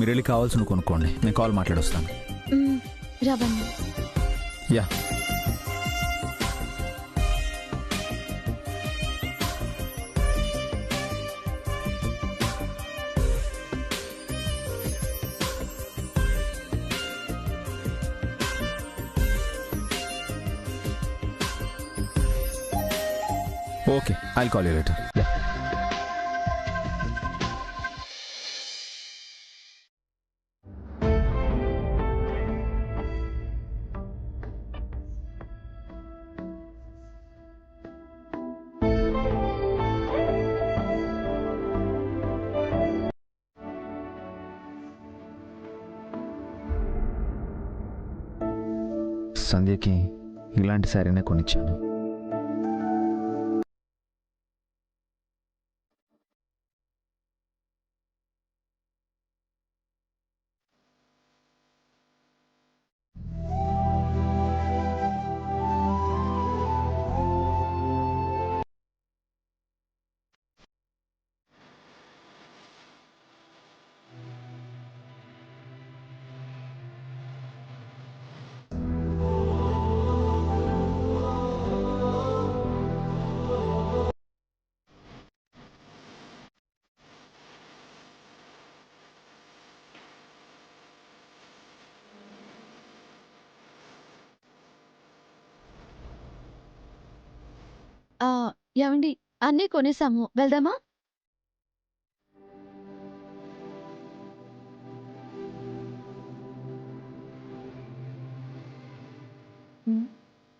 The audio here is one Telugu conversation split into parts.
మీరు వెళ్ళి కావాల్సిన కొనుక్కోండి, నేను కాల్ మాట్లాడొస్తాను. రవణ్ yeah okay, I'll call you later. సంధ్యకి ఇలాంటి శారీనే కొనిచ్చాను. ఏమండి, అన్నీ కొనేసాము, వెళ్దామా?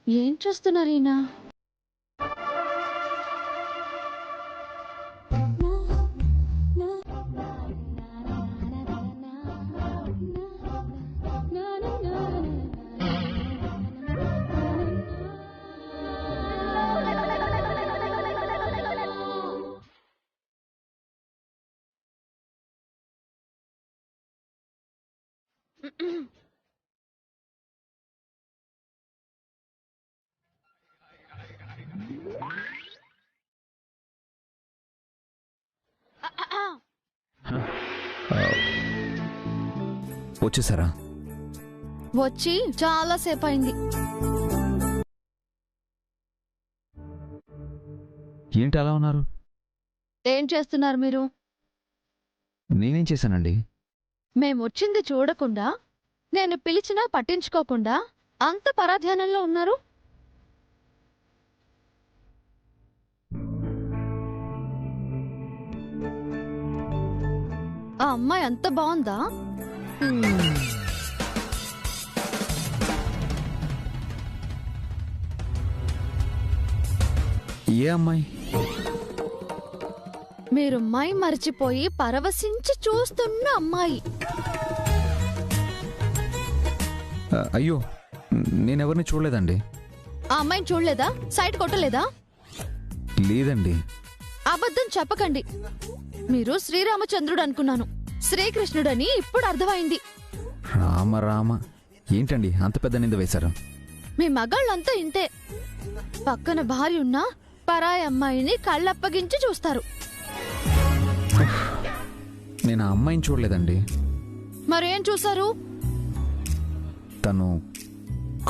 ఏం చూస్తున్నారు ఈయన? వచ్చేసారా? వచ్చి చాలా సేపు అయింది. ఏంటి అలా ఉన్నారు? ఏం చేస్తున్నారు మీరు? నేనేం చేశానండి? మేమొచ్చింది చూడకుండా, నేను పిలిచినా పట్టించుకోకుండా అంత పరాధ్యానంలో ఉన్నారు. ఆ అమ్మాయి అంత బాగుందా? ఏ అమ్మాయి? మీరు మై మరిచిపోయి పరవశించి చూస్తున్న అమ్మాయి. అయ్యో, నేనెవరిని చూడలేదండి. ఆ అమ్మాయిని చూడలేదా? సైట్ కొట్టలేదా? లేదండి. అబద్ధం చెప్పకండి. మీరు శ్రీరామచంద్రుడు అనుకున్నాను, శ్రీకృష్ణుడని ఇప్పుడు అర్థమైంది. రామ రామ, ఏంటండి అంత పెద్ద నింద వేశారు? మీ మగాళ్ళంతా ఇంతే. పక్కన భార్య ఉన్నా పరాయి అమ్మాయిని కళ్ళప్పగించి చూస్తారు. నేను ఆ అమ్మాయిని చూడలేదండి. మరేం చూసారు? తను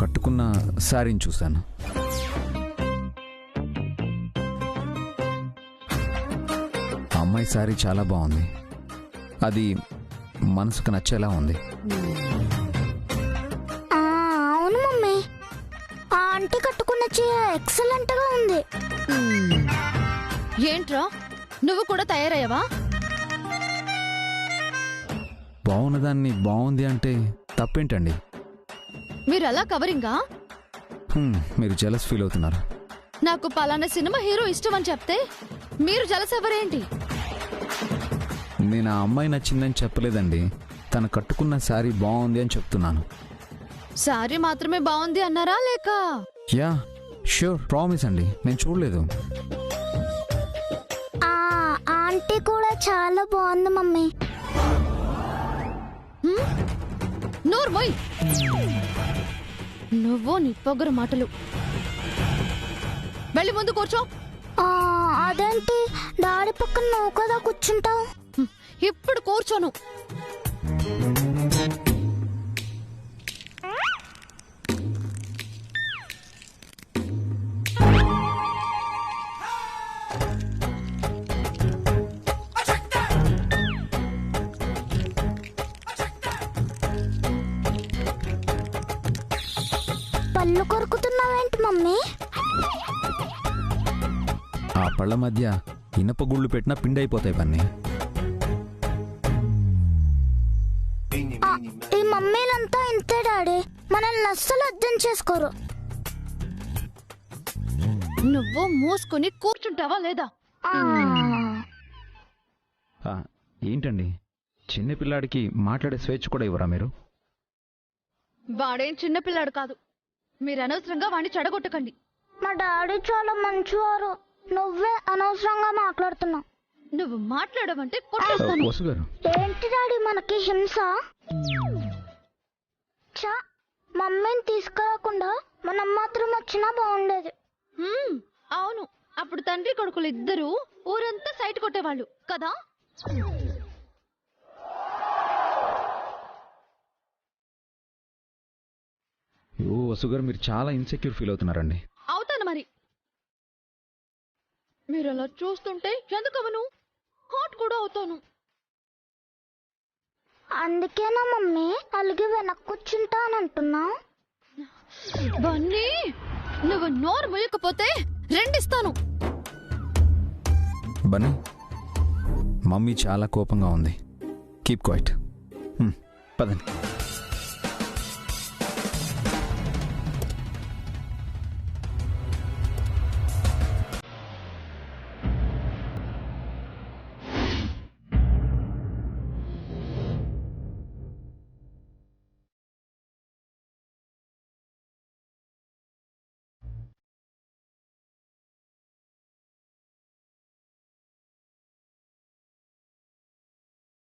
కట్టుకున్న శారీని చూశాను. ఆ అమ్మాయి శారీ చాలా బాగుంది. అది మనసుకు నచ్చేలా ఉంది. అవును మమ్మీ, ఆ ఆంటీ కట్టుకున్న చీర ఎక్సలెంట్ గా ఉంది. ఏంట్రా, నువ్వు కూడా తయారయ్యావా? బాగున్నదాన్ని బాగుంది అంటే తప్పేంటండి? మీరు అలా కవరింగా? మీరు జలస్ ఫీల్ అవుతున్నారు. నాకు పలానా సినిమా హీరో ఇష్టం అని చెప్తే మీరు జలస్ ఎవరేంటి? నేను ఆ అమ్మాయి నచ్చిందని చెప్పలేదండి, తను కట్టుకున్న శారీ బాగుంది అని చెప్తున్నాను. శారీ మాత్రమే బాగుంది అన్నారా లేక? యా ష్యూర్, ప్రామిస్ అండి, నేను చూడలేదు. ఆ ఆంటీ కూడా చాలా బాగుంది మమ్మీ. నోరు మొయ్. నువ్వు నీ పొగరు మాటలు. వెళ్ళి ముందు కూర్చో. అదేంటి డాడీ పక్కన నువ్వు కదా కూర్చుంటావు? ఇప్పుడు కూర్చోను. పళ్ళు కొరుకుతున్నావేంటి మమ్మీ? ఆ పళ్ళ మధ్య ఇనప గుళ్ళు పెట్టినా పిండి అయిపోతాయి బన్నీ. ఈ మమ్మీలంతా ఇంతే డాడీ, మనల్ని అస్సలు అర్థం చేసుకోరు. నువ్వు మూసుకుని కూర్చుంటావా లేదా? ఏంటండి, చిన్నపిల్లాడికి మాట్లాడే స్వేచ్ఛ కూడా ఇవ్వరా మీరు? వాడేం చిన్నపిల్లాడు కాదు. మీరు అనవసరంగా వాడిని చెడగొట్టకండి. మా డాడీ చాలా మంచివారు, నువ్వే అనవసరంగా మాట్లాడుతున్నావు. నువ్వు మాట్లాడమంటే కొట్టేస్తాను. వసు గారు, ఏంటి డాడీ మనకి హింస? చా, మమ్మీని తీసుకురాకుండా మనం మాత్రం వచ్చినా బాగుండేది. అవును, అప్పుడు తండ్రి కొడుకులు ఇద్దరు ఊరంతా సైట్ కొట్టేవాళ్ళు కదా. వసు గారు, మీరు చాలా ఇన్సెక్యూర్ ఫీల్ అవుతున్నారండి. అవుతాను మరి. మీరు అలా చూస్తుంటే ఎందుకవను హాట్ కూడా అవుతాను. అందుకేనా మమ్మీ అలిగి వెనక్కి కూర్చుంటానంటున్నా? బన్నీ, నువ్వు నోరు ముయ్యకపోతే రెండిస్తాను. బన్నీ, మమ్మీ చాలా కోపంగా ఉంది. Keep quiet. పదండి.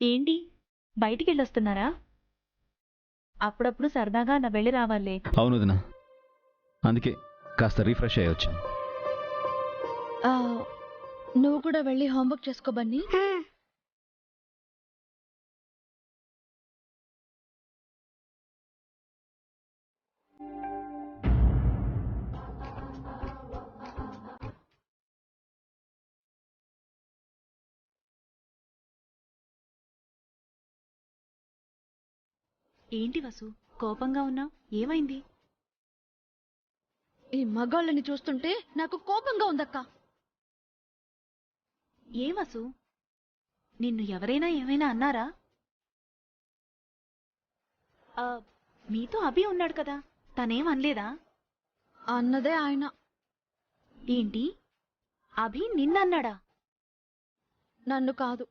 ఏంటి బయటికి వెళ్ళొస్తున్నారా? అప్పుడప్పుడు సరదాగా నా వెళ్ళి రావాలే. అవును వదినా, అందుకే కాస్త రీఫ్రెష్ అయ్యొచ్చు. నువ్వు కూడా వెళ్ళి హోంవర్క్ చేసుకో బన్నీ. ఏంటి వసు, కోపంగా ఉన్నావు? ఏమైంది? ఈ మగాళ్ళని చూస్తుంటే నాకు కోపంగా ఉందక్క. ఏ వసు, నిన్ను ఎవరైనా ఏమైనా అన్నారా? మీతో అభి ఉన్నాడు కదా, తనేం అనలేదా? అన్నదే ఆయన. ఏంటి, అభి నిన్నన్నాడా? నన్ను కాదు,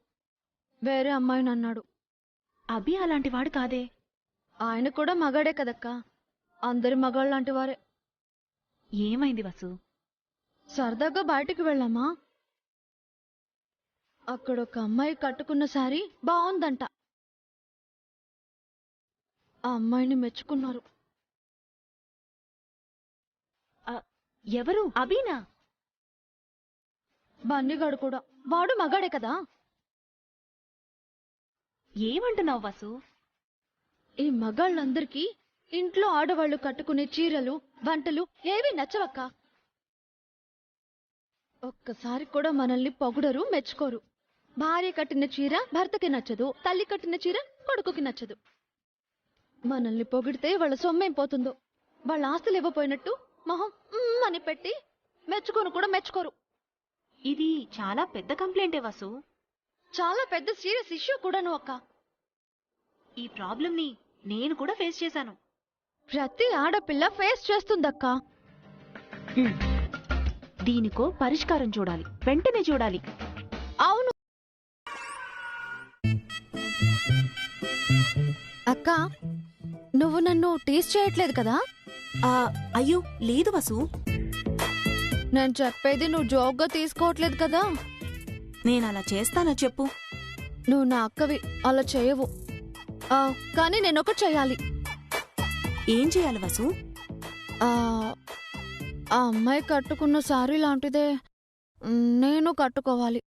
వేరే అమ్మాయిని అన్నాడు. అభి అలాంటివాడు కాదే. ఆయన కూడా మగాడే కదక్క, అందరి మగాళ్ళలాంటి వారే. ఏమైంది వసు? సరదాగా బయటికి వెళ్ళామా, అక్కడ ఒక అమ్మాయి కట్టుకున్న సారీ బాగుందంట. ఆ అమ్మాయిని మెచ్చుకున్నారు. ఎవరు? అభినా? బన్నీగాడు కూడా, వాడు మగాడే కదా. ఏమంటున్నావు వసు? ఈ మగాళ్ళందరికీ ఇంట్లో ఆడవాళ్లు కట్టుకునే చీరలు వంటలు ఏవి నచ్చవక్క. ఒక్కసారి కూడా మనల్ని పొగడరు, మెచ్చుకోరు. భార్య కట్టిన చీర భర్తకి నచ్చదు, తల్లి కట్టిన చీర కొడుకుకి నచ్చదు. మనల్ని పొగిడితే వాళ్ళ సొమ్మేం పోతుందో, వాళ్ళ ఆస్తులు ఇవ్వపోయినట్టు మొహం అని పెట్టి మెచ్చుకోను కూడా మెచ్చుకోరు. ఇది చాలా పెద్ద కంప్లైంటే వసు. చాలా పెద్ద సీరియస్ ఇష్యూ కూడాను అక్క. ఈ ప్రాబ్లంని నేను కూడా ఫేస్ చేశాను. ప్రతి ఆడపిల్ల ఫేస్ చేస్తుందక్క. దీనికో పరిష్కారం చూడాలి, వెంటనే చూడాలి. అవును అక్క, నువ్వు నన్ను టీస్ చేయట్లేదు కదా? అయ్యో లేదు వసు. నేను చెప్పేది నువ్వు జోక్గా తీసుకోవట్లేదు కదా? నేనలా చేస్తానా చెప్పు? నువ్వు నా అక్కవి, అలా చేయవు. కానీ నేనొకటి చెయ్యాలి. ఏం చేయాలి వసు? ఆ అమ్మాయి కట్టుకున్న సారీ లాంటిదే నేను కట్టుకోవాలి.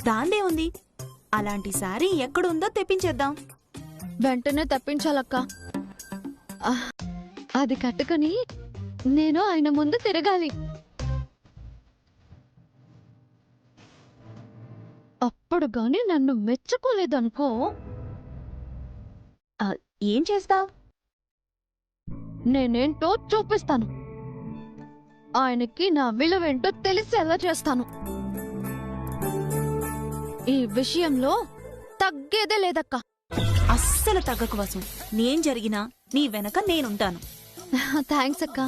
దాందే ఉంది, అలాంటి సారీ ఎక్కడుందో తెప్పించేద్దాం. వెంటనే తెప్పించాలక్క. అది కట్టుకుని నేను ఆయన ముందు తిరగాలి. అప్పుడు గాని నన్ను మెచ్చుకోలేదనుకో. ఏం చేస్తావ్? నేనేంటో చూపిస్తాను. ఆయనకి నా విలువేంటో తెలిసేలా చేస్తాను. ఈ విషయంలో తగ్గేదే లేదక్కా. అస్సలు తగ్గకు వసు. నేం జరిగినా నీ వెనక నేనుంటాను. థ్యాంక్స్ అక్క.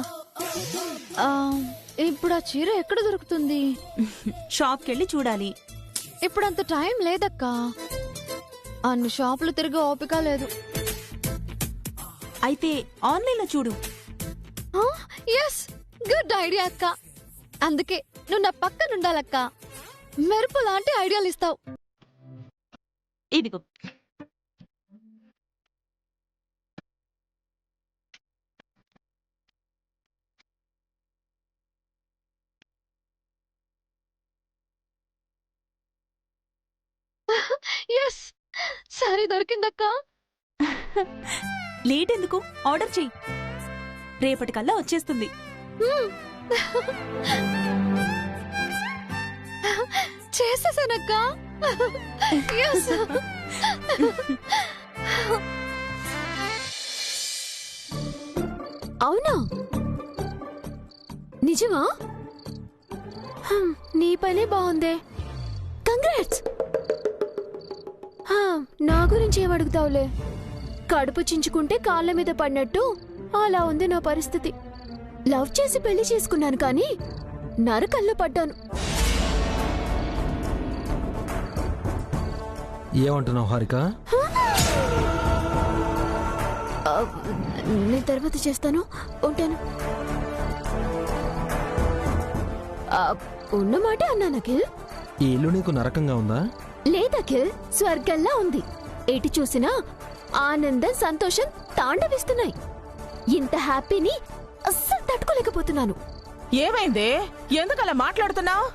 ఇప్పుడు ఆ చీర ఎక్కడ దొరుకుతుంది? షాప్కెళ్ళి చూడాలి. ఇప్పుడంత టైం లేదక్కా. అన్ని షాపులు తిరిగి ఓపిక లేదు. అయితే ఆన్లైన్లో చూడు. ఎస్, గుడ్ ఐడియా అక్క. అందుకే నువ్వు నా పక్కన ఉండాలక్క. మెరుపు లాంటి ఐడియాలు ఇస్తావు. ఇదిగో. ఎస్, సారీ దొరికిందక్క. లేట్ ఎందుకు? ఆర్డర్ చెయ్యి. రేపటికల్లా వచ్చేస్తుంది. చేసేసానక్క. ఎస్. అవునా? నిజమా? నీ పనే బాగుందే. కంగ్రాట్స్. నా గురించి ఏమడుగుతావులే. కడుపు చించుకుంటే కాళ్ళ మీద పడినట్టు అలా ఉంది నా పరిస్థితి. లవ్ చేసి పెళ్లి చేసుకున్నాను కానీ నరకల్లో పడ్డాను. ఏమంటున్నావు హారిక? నేను తర్వాత చేస్తాను. ఉంటాను. ఉన్నమాట అన్నాను అఖిల్. ఈ ఇల్లు నీకు నరకంగా ఉందా? లేదఖిల్, స్వర్గంలా ఉంది. ఎటు చూసినా ఆనందం, సంతోషం తాండవిస్తున్నాయి. ఇంత హ్యాపీని అస్సలు తట్టుకోలేకపోతున్నాను. ఏమైందే? ఎందుకలా మాట్లాడుతున్నావు?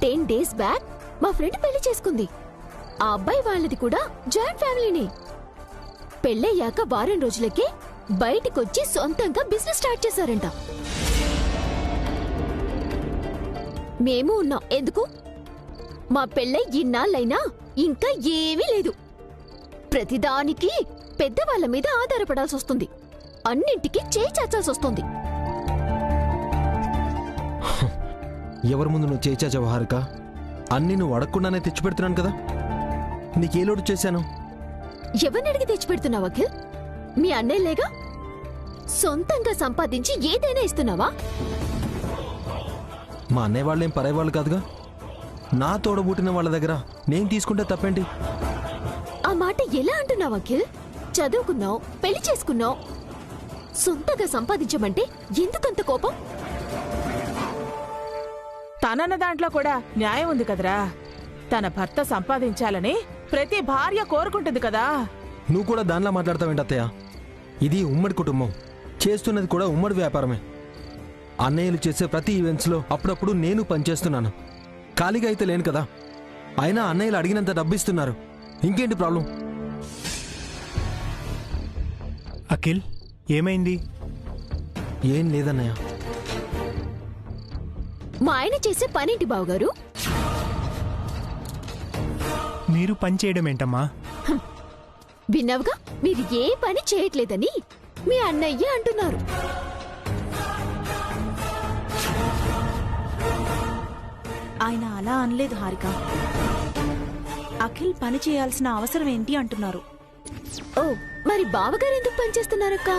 10 days బ్యాక్ మా ఫ్రెండ్ పెళ్లి చేసుకుంది. ఆ అబ్బాయి వాళ్ళది కూడా జాయింట్ ఫ్యామిలీనే. పెళ్ళయ్యాక వారం రోజులకే బయటికొచ్చి సొంతంగా బిజినెస్ స్టార్ట్ చేశారంట. మేము ఉన్నాం. ఎందుకు? మా పెళ్ళై ఇన్నాళ్ళైనా ఇంకా ఏమీ లేదు. ప్రతిదానికి పెద్దవాళ్ల మీద ఆధారపడాల్సి వస్తుంది. అన్నింటికి చేయి చాచాల్సి వస్తుంది. ఎవరి ముందు నువ్వు చేచావు హారిక? అన్ని నువ్వు అడగకుండానే తెచ్చిపెడుతున్నాను కదా. నీకే లోటు చేశాను? ఎవరిని అడిగి తెచ్చిపెడుతున్నావు అఖిల్? మీ అన్నయ్యలేగా? సొంతంగా సంపాదించి ఏదైనా ఇస్తున్నావా? మా అన్నయ్య వాళ్ళేం పరాయి కాదుగా. నా తోడబుట్టిన వాళ్ళ దగ్గర నేను తీసుకుంటే తప్పేంటి? ఆ మాట ఎలా అంటున్నావు అఖిల్? చదువుకున్నావు, పెళ్లి చేసుకున్నావు, సొంతగా సంపాదించమంటే ఎందుకంత కోపం? తనన్న దాంట్లో కూడా న్యాయం ఉంది కదరా. తన భర్త సంపాదించాలని ప్రతి భార్య కోరుకుంటుంది కదా. నువ్వు కూడా దానిలా మాట్లాడతావేంటి అత్తయ్య? ఇది ఉమ్మడి కుటుంబం, చేస్తున్నది కూడా ఉమ్మడి వ్యాపారమే. అన్నయ్యలు చేసే ప్రతి ఈవెంట్స్లో అప్పుడప్పుడు నేను పనిచేస్తున్నాను. ఖాళీగా అయితే లేను కదా. అయినా అన్నయ్యలు అడిగినంత డబ్బిస్తున్నారు. ఇంకేంటి ప్రాబ్లం? అఖిల్, ఏమైంది? ఏం లేదన్నయ్య. మా ఆయన చేసే పనేంటి బావగారు? మీరు పని చేయడం ఏంటమ్మా? విన్నావుగా, మీరు ఏ పని చేయట్లేదని మీ అన్నయ్య అంటున్నారు. ఆయన అలా అనలేదు హారిక. అఖిల్ పని చేయాల్సిన అవసరం ఏంటి అంటున్నారు. ఓ, మరి బావగారు ఎందుకు పనిచేస్తున్నారక్క?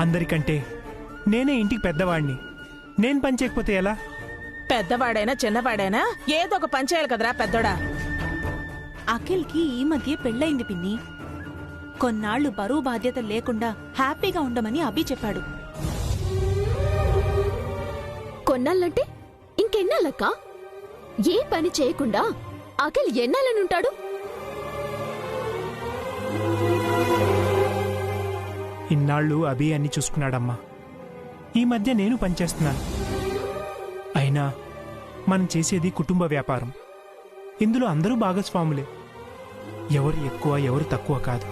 అందరికంటే నేనే ఇంటికి పెద్దవాడిని. నేను పని చేయకపోతే ఎలా? పెద్దవాడైనా చిన్నవాడైనా ఏదో ఒక పని చేయాలి కదరా పెద్దోడా. అఖిల్కి ఈ మధ్య పెళ్ళయింది పిన్ని. కొన్నాళ్లు బరువు బాధ్యత లేకుండా హ్యాపీగా ఉండమని అభి చెప్పాడు. కొన్నాళ్ళంటే ఇంకెన్నాళ్ళక్క? ఏ పని చేయకుండా అఖిల్ ఎన్నాళ్ళనుంటాడు? ఇన్నాళ్ళు అభి అన్ని చూసుకున్నాడమ్మా. ఈ మధ్య నేను పనిచేస్తున్నాను. అయినా మనం చేసేది కుటుంబ వ్యాపారం. ఇందులో అందరూ భాగస్వాములే. ఎవరు ఎక్కువ ఎవరు తక్కువ కాదు.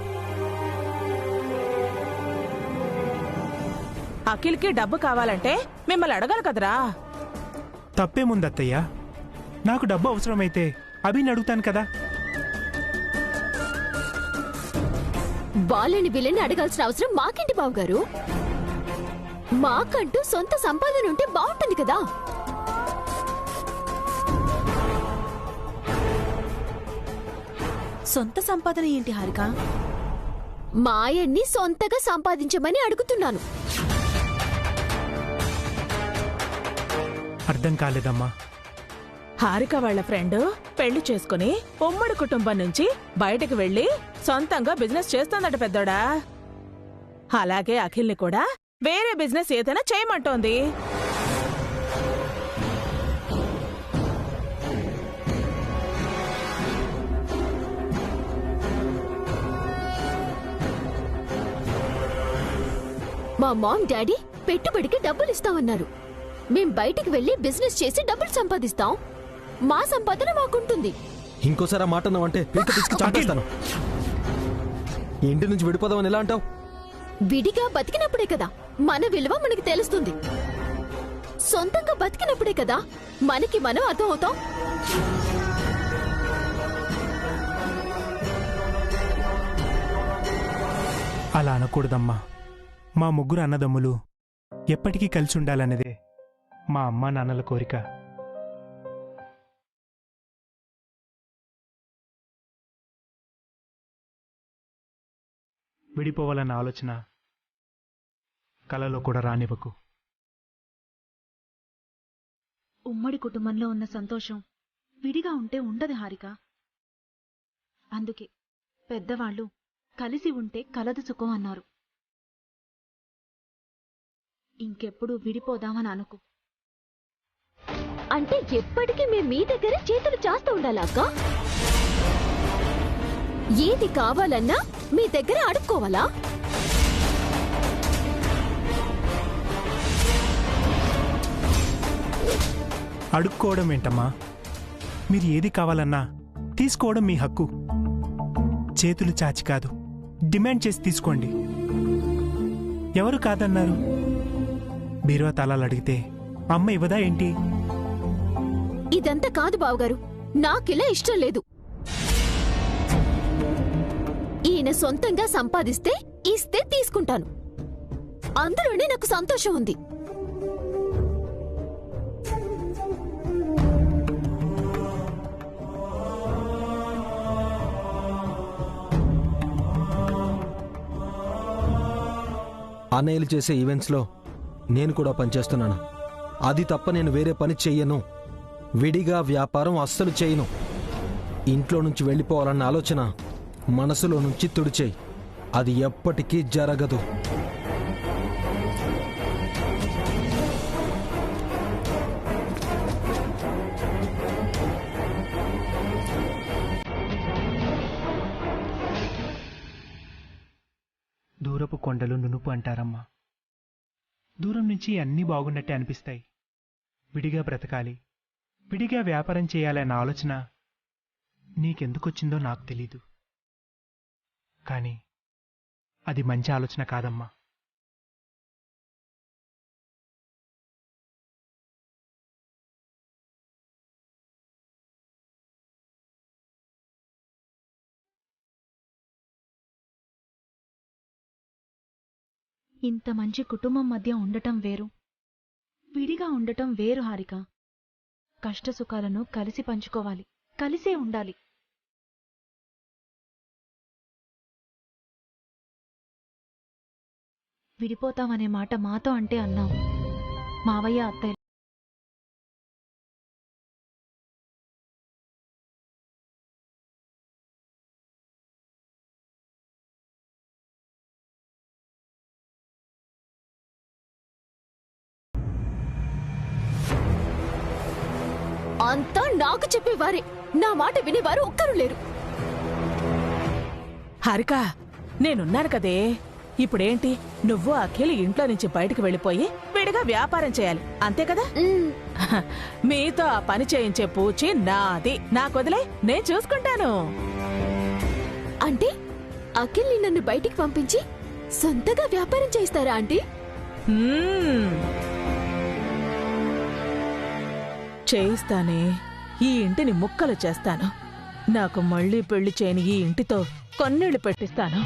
అఖిల్కి డబ్బు కావాలంటే మిమ్మల్ని అడగాలి కదరా. తప్పేముంది అత్తయ్య? నాకు డబ్బు అవసరమైతే అభిని అడుగుతాను కదా. వాళ్ళని వీళ్ళని అడగాల్సిన అవసరం మాకేంటి బావగారు? మాకంటూ సొంత సంపాదన ఉంటే బాగుంటుంది కదా. సొంత సంపాదన ఏంటి హారిక? మా ఆయన్ని సొంతగా సంపాదించమని అడుగుతున్నాను. అర్థం కాలేదమ్మా. హారిక వాళ్ళ ఫ్రెండ్ పెళ్లి చేసుకుని ఉమ్మడి కుటుంబం నుంచి బయటకు వెళ్లి సొంతంగా బిజినెస్ చేస్తోందట పెద్దోడా. అలాగే అఖిల్ని కూడా వేరే బిజినెస్ ఏదైనా చేయమంటోంది. మా మామ్ డాడీ పెట్టుబడికి డబ్బులు ఇస్తామన్నారు. మేం బయటికి వెళ్లి బిజినెస్ చేసి డబ్బులు సంపాదిస్తాం. మా సంపాదన మాకుంటుంది. ఇంకోసారి ఆ మాట అన్నావంటే పీక తీసుకు చాటేస్తాను. ఇంటి నుంచి విడిపోదామని ఎలా అంటావు? విడిగా బతికినప్పుడే కదా మన విలువ మనకి తెలుస్తుంది. సొంతంగా బతికినప్పుడే కదా మనకి మనం అర్థం అవుతాం. అలా అనకూడదమ్మా. మా ముగ్గురు అన్నదమ్ములు ఎప్పటికీ కలిసి ఉండాలన్నదే మా అమ్మా నాన్నల కోరిక. విడిపోవాలన్న ఆలోచన కలలో కూడా రానివ్వకు. ఉమ్మడి కుటుంబంలో ఉన్న సంతోషం విడిగా ఉంటే ఉండదు హారిక. అందుకే పెద్దవాళ్ళు కలిసి ఉంటే కలదు సుఖం అన్నారు. ఇంకెప్పుడు విడిపోదామని అనుకో. అంటే ఎప్పటికీ మేము మీ దగ్గర చేతులు చాస్తూ ఉండాలా అక్క? ఏది కావాలన్నా మీ దగ్గర అడుక్కోవాలా? అడుక్కోవడం ఏంటమ్మా? మీరు ఏది కావాలన్నా తీసుకోవడం మీ హక్కు. చేతులు చాచి కాదు, డిమాండ్ చేసి తీసుకోండి. ఎవరు కాదన్నారు? బీరువా తాళాలు అడిగితే అమ్మ ఇవ్వదా ఏంటి? ఇదంతా కాదు బావగారు, నాకిలా ఇష్టం లేదు. ఈయన సొంతంగా సంపాదిస్తే ఇస్తే తీసుకుంటాను. అందులోనే నాకు సంతోషం ఉంది. అన్నయ్యలు చేసే ఈవెంట్స్లో నేను కూడా పనిచేస్తున్నాను. అది తప్ప నేను వేరే పని చెయ్యను. విడిగా వ్యాపారం అస్సలు చేయను. ఇంట్లో నుంచి వెళ్ళిపోవాలన్న ఆలోచన మనసులో నుంచి తుడిచేయి. అది ఎప్పటికీ జరగదు. దూరపు కొండలు నునుపు అంటారమ్మా. దూరం నుంచి అన్నీ బాగున్నట్టే అనిపిస్తాయి. విడిగా బ్రతకాలి, విడిగా వ్యాపారం చేయాలన్న ఆలోచన నీకెందుకొచ్చిందో నాకు తెలీదు. కానీ అది మంచి ఆలోచన కాదమ్మా. ఇంత మంచి కుటుంబం మధ్య ఉండటం వేరు, విడిగా ఉండటం వేరు హారిక. కష్టసుఖాలను కలిసి పంచుకోవాలి, కలిసే ఉండాలి. విడిపోతామనే మాట మాతో అంటే అన్నావు. మావయ్య అత్తయ్య అంతా నాకు చెప్పేవారే, నా మాట వినేవారు ఒక్కరు లేరు. హారిక, నేనున్నాను కదే. ఇప్పుడేంటి, నువ్వు అఖిల్ ఇంట్లో నుంచి బయటకు వెళ్ళిపోయి విడిగా వ్యాపారం చేయాలి, అంతే కదా? మీతో ఆ పని చేయించే పూచి నాది. నాకొదిలే, నేను చూసుకుంటాను. అంటే అఖిల్ని నన్ను బయటికి పంపించి సొంతగా వ్యాపారం చేస్తారా ఆంటీ? చేయిస్తానే. ఈ ఇంటిని ముక్కలు చేస్తాను. నాకు మళ్ళీ పెళ్లి చేయని ఈ ఇంటితో కొన్నీళ్లు పెట్టిస్తాను.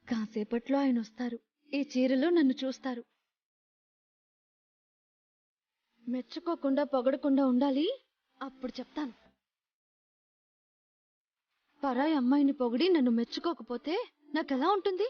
కాసేపట్లో ఆయన వస్తారు. ఈ చీరలో నన్ను చూస్తారు. మెచ్చుకోకుండా పొగడకుండా ఉండాలి. అప్పుడు చెప్తాను. పరాయి అమ్మాయిని పొగిడి నన్ను మెచ్చుకోకపోతే నాకెలా ఉంటుంది?